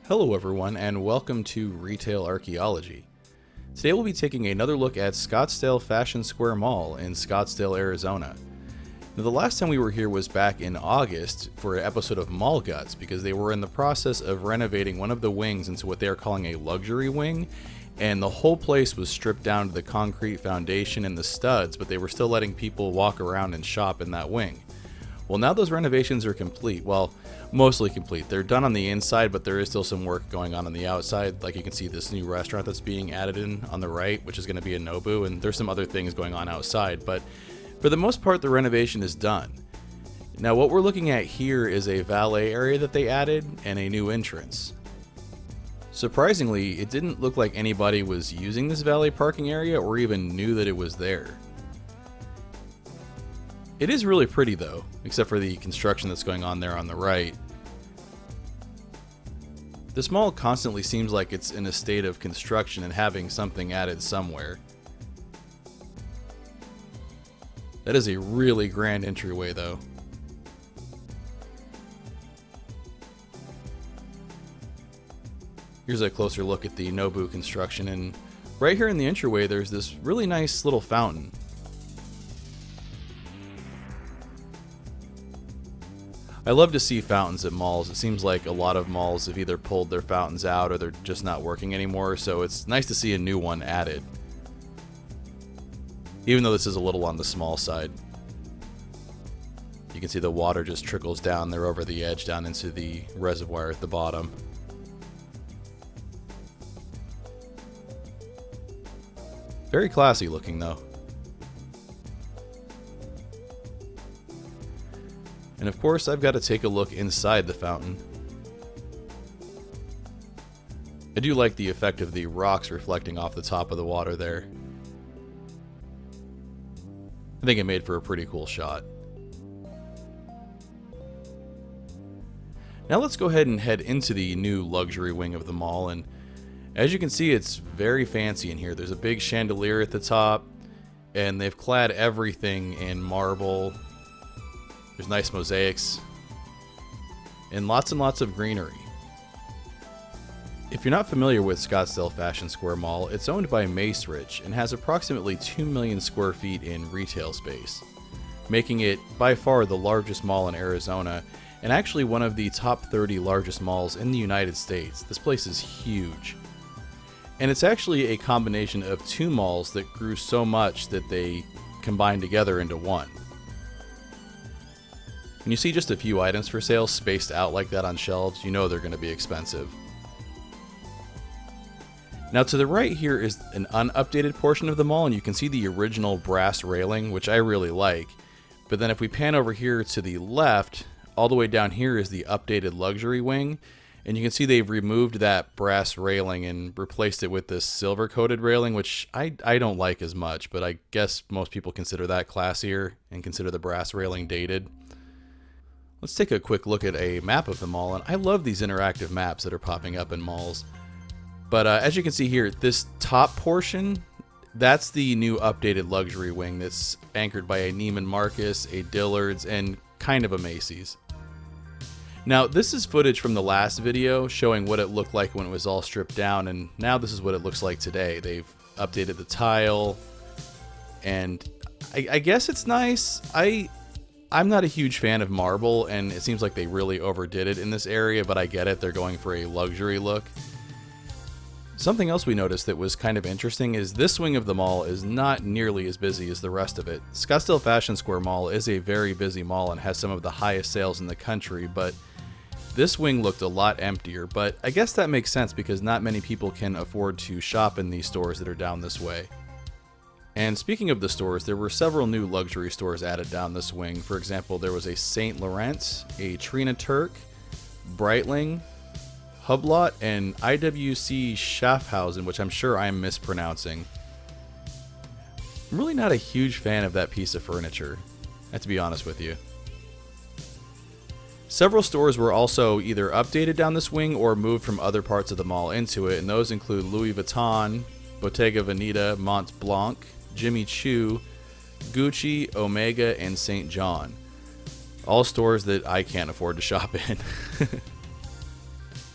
Hello everyone and welcome to Retail Archaeology. Today we'll be taking another look at Scottsdale Fashion Square Mall in Scottsdale, Arizona. Now, the last time we were here was back in August for an episode of Mall Guts because they were in the process of renovating one of the wings into what they are calling a luxury wing, and the whole place was stripped down to the concrete foundation and the studs, but they were still letting people walk around and shop in that wing. Well, now those renovations are complete. Well, mostly complete. They're done on the inside, but there is still some work going on the outside. Like you can see this new restaurant that's being added in on the right, which is going to be a Nobu, and there's some other things going on outside. But for the most part, the renovation is done. Now, what we're looking at here is a valet area that they added and a new entrance. Surprisingly, it didn't look like anybody was using this valet parking area or even knew that it was there. It is really pretty though, except for the construction that's going on there on the right. This mall constantly seems like it's in a state of construction and having something added somewhere. That is a really grand entryway though. Here's a closer look at the Nobu construction, and right here in the entryway there's this really nice little fountain. I love to see fountains at malls. It seems like a lot of malls have either pulled their fountains out or they're just not working anymore, so it's nice to see a new one added. Even though this is a little on the small side. You can see the water just trickles down there over the edge down into the reservoir at the bottom. Very classy looking though. And of course, I've got to take a look inside the fountain. I do like the effect of the rocks reflecting off the top of the water there. I think it made for a pretty cool shot. Now let's go ahead and head into the new luxury wing of the mall, and as you can see, it's very fancy in here. There's a big chandelier at the top, and they've clad everything in marble. There's nice mosaics and lots of greenery. If you're not familiar with Scottsdale Fashion Square Mall, it's owned by Macerich and has approximately 2 million square feet in retail space, making it by far the largest mall in Arizona and actually one of the top 30 largest malls in the United States. This place is huge. And it's actually a combination of two malls that grew so much that they combined together into one. When you see just a few items for sale spaced out like that on shelves, you know they're going to be expensive. Now to the right here is an unupdated portion of the mall, and you can see the original brass railing, which I really like. But then if we pan over here to the left, all the way down here is the updated luxury wing, and you can see they've removed that brass railing and replaced it with this silver coated railing, which I don't like as much, but I guess most people consider that classier and consider the brass railing dated. Let's take a quick look at a map of the mall, and I love these interactive maps that are popping up in malls. But as you can see here, this top portion, that's the new updated luxury wing that's anchored by a Neiman Marcus, a Dillard's, and kind of a Macy's. Now, this is footage from the last video showing what it looked like when it was all stripped down, and now this is what it looks like today. They've updated the tile, and I guess it's nice. I'm not a huge fan of marble, and it seems like they really overdid it in this area, but I get it. They're going for a luxury look. Something else we noticed that was kind of interesting is this wing of the mall is not nearly as busy as the rest of it. Scottsdale Fashion Square Mall is a very busy mall and has some of the highest sales in the country, but this wing looked a lot emptier. But I guess that makes sense because not many people can afford to shop in these stores that are down this way. And speaking of the stores, there were several new luxury stores added down this wing. For example, there was a St. Laurent, a Trina Turk, Breitling, Hublot, and IWC Schaffhausen, which I'm sure I'm mispronouncing. I'm really not a huge fan of that piece of furniture, I have to be honest with you. Several stores were also either updated down this wing or moved from other parts of the mall into it, and those include Louis Vuitton, Bottega Veneta, Mont Blanc, Jimmy Choo, Gucci, Omega, and St. John. All stores that I can't afford to shop in.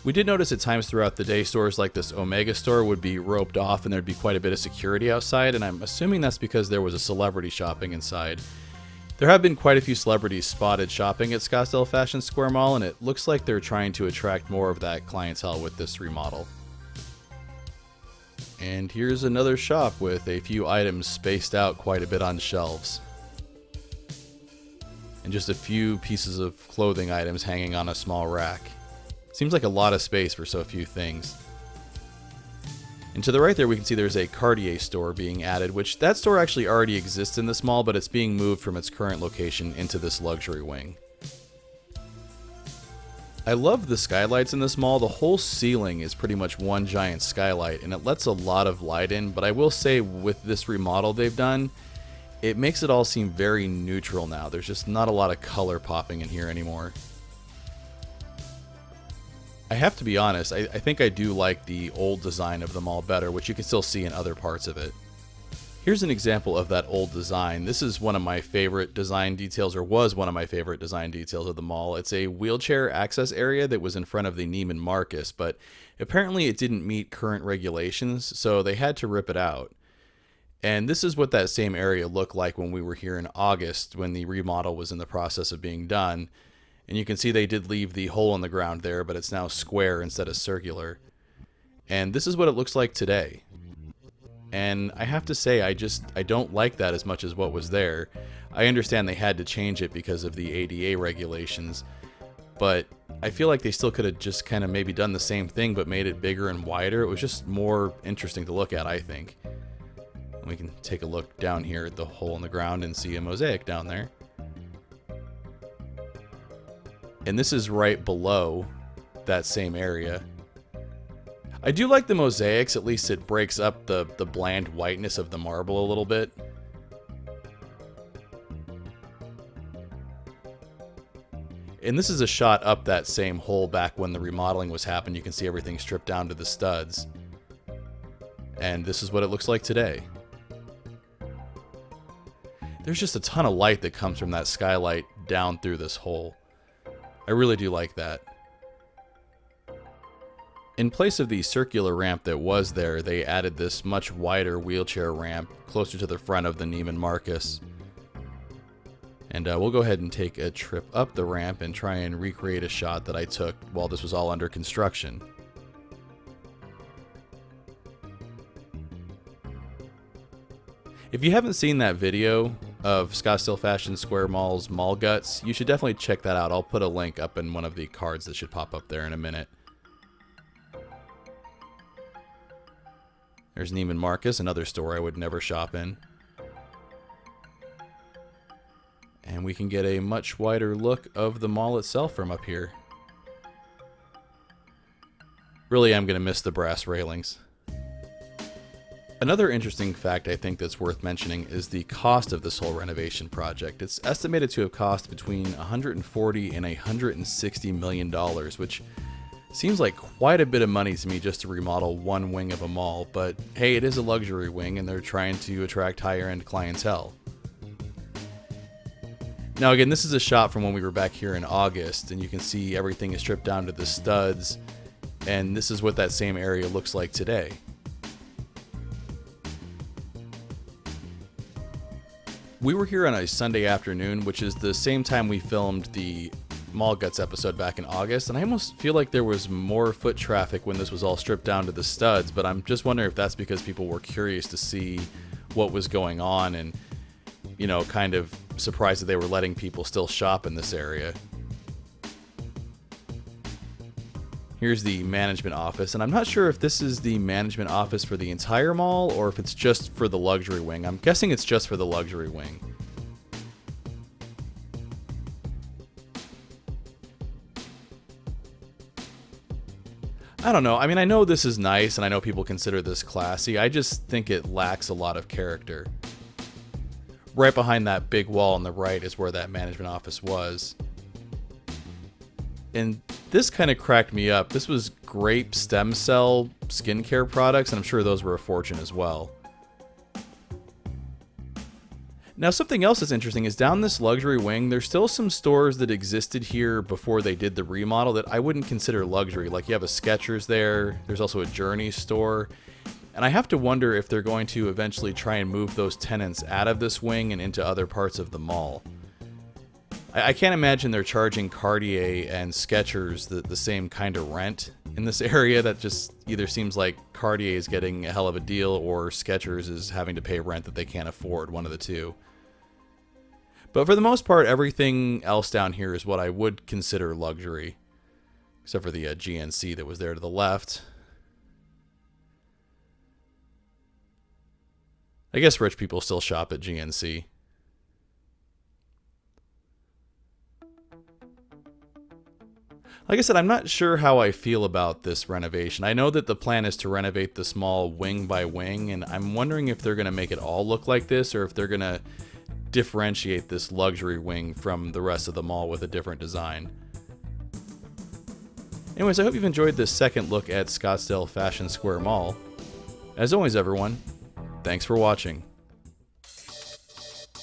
We did notice at times throughout the day stores like this Omega store would be roped off and there'd be quite a bit of security outside, and I'm assuming that's because there was a celebrity shopping inside. There have been quite a few celebrities spotted shopping at Scottsdale Fashion Square Mall, and it looks like they're trying to attract more of that clientele with this remodel. And here's another shop with a few items spaced out quite a bit on shelves. And just a few pieces of clothing items hanging on a small rack. Seems like a lot of space for so few things. And to the right there we can see there's a Cartier store being added, which that store actually already exists in this mall, but it's being moved from its current location into this luxury wing. I love the skylights in this mall. The whole ceiling is pretty much one giant skylight, and it lets a lot of light in, but I will say with this remodel they've done, it makes it all seem very neutral now. There's just not a lot of color popping in here anymore. I have to be honest, I think I do like the old design of the mall better, which you can still see in other parts of it. Here's an example of that old design. This is one of my favorite design details, or was one of my favorite design details of the mall. It's a wheelchair access area that was in front of the Neiman Marcus, but apparently it didn't meet current regulations, so they had to rip it out. And this is what that same area looked like when we were here in August, when the remodel was in the process of being done. And you can see they did leave the hole in the ground there, but it's now square instead of circular. And this is what it looks like today. And I have to say, I don't like that as much as what was there. I understand they had to change it because of the ADA regulations, but I feel like they still could have just kind of maybe done the same thing, but made it bigger and wider. It was just more interesting to look at, I think. And we can take a look down here at the hole in the ground and see a mosaic down there. And this is right below that same area. I do like the mosaics, at least it breaks up the bland whiteness of the marble a little bit. And this is a shot up that same hole back when the remodeling was happening. You can see everything stripped down to the studs. And this is what it looks like today. There's just a ton of light that comes from that skylight down through this hole. I really do like that. In place of the circular ramp that was there, they added this much wider wheelchair ramp closer to the front of the Neiman Marcus. And we'll go ahead and take a trip up the ramp and try and recreate a shot that I took while this was all under construction. If you haven't seen that video of Scottsdale Fashion Square Mall's Mall Guts, you should definitely check that out. I'll put a link up in one of the cards that should pop up there in a minute. There's Neiman Marcus, another store I would never shop in. And we can get a much wider look of the mall itself from up here. Really am going to miss the brass railings. Another interesting fact I think that's worth mentioning is the cost of this whole renovation project. It's estimated to have cost between $140 and $160 million, which seems like quite a bit of money to me just to remodel one wing of a mall, but hey, it is a luxury wing and they're trying to attract higher end clientele. Now again, this is a shot from when we were back here in August, and you can see everything is stripped down to the studs, and this is what that same area looks like today. We were here on a Sunday afternoon, which is the same time we filmed the Mall Guts episode back in August, and I almost feel like there was more foot traffic when this was all stripped down to the studs, but I'm just wondering if that's because people were curious to see what was going on and, you know, kind of surprised that they were letting people still shop in this area. Here's the management office, and I'm not sure if this is the management office for the entire mall or if it's just for the luxury wing. I'm guessing it's just for the luxury wing. I don't know. I mean, I know this is nice, and I know people consider this classy. I just think it lacks a lot of character. Right behind that big wall on the right is where that management office was. And this kind of cracked me up. This was grape stem cell skincare products, and I'm sure those were a fortune as well. Now, something else that's interesting is down this luxury wing, there's still some stores that existed here before they did the remodel that I wouldn't consider luxury. Like you have a Skechers there, there's also a Journey store. And I have to wonder if they're going to eventually try and move those tenants out of this wing and into other parts of the mall. I can't imagine they're charging Cartier and Skechers the same kind of rent in this area. That just either seems like Cartier is getting a hell of a deal or Skechers is having to pay rent that they can't afford, one of the two. But for the most part, everything else down here is what I would consider luxury, except for the GNC that was there to the left. I guess rich people still shop at GNC. Like I said, I'm not sure how I feel about this renovation. I know that the plan is to renovate the mall wing by wing, and I'm wondering if they're going to make it all look like this or if they're going to differentiate this luxury wing from the rest of the mall with a different design. Anyways, I hope you've enjoyed this second look at Scottsdale Fashion Square Mall. As always, everyone, thanks for watching.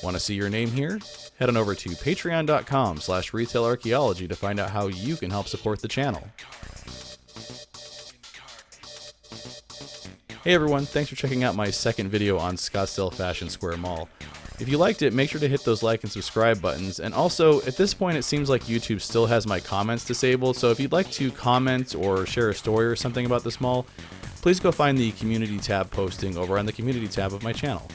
Want to see your name here? Head on over to patreon.com/retailarchaeology to find out how you can help support the channel. Hey everyone, thanks for checking out my second video on Scottsdale Fashion Square Mall. If you liked it, make sure to hit those like and subscribe buttons. And also, at this point, it seems like YouTube still has my comments disabled, so if you'd like to comment or share a story or something about this mall, please go find the community tab posting over on the community tab of my channel.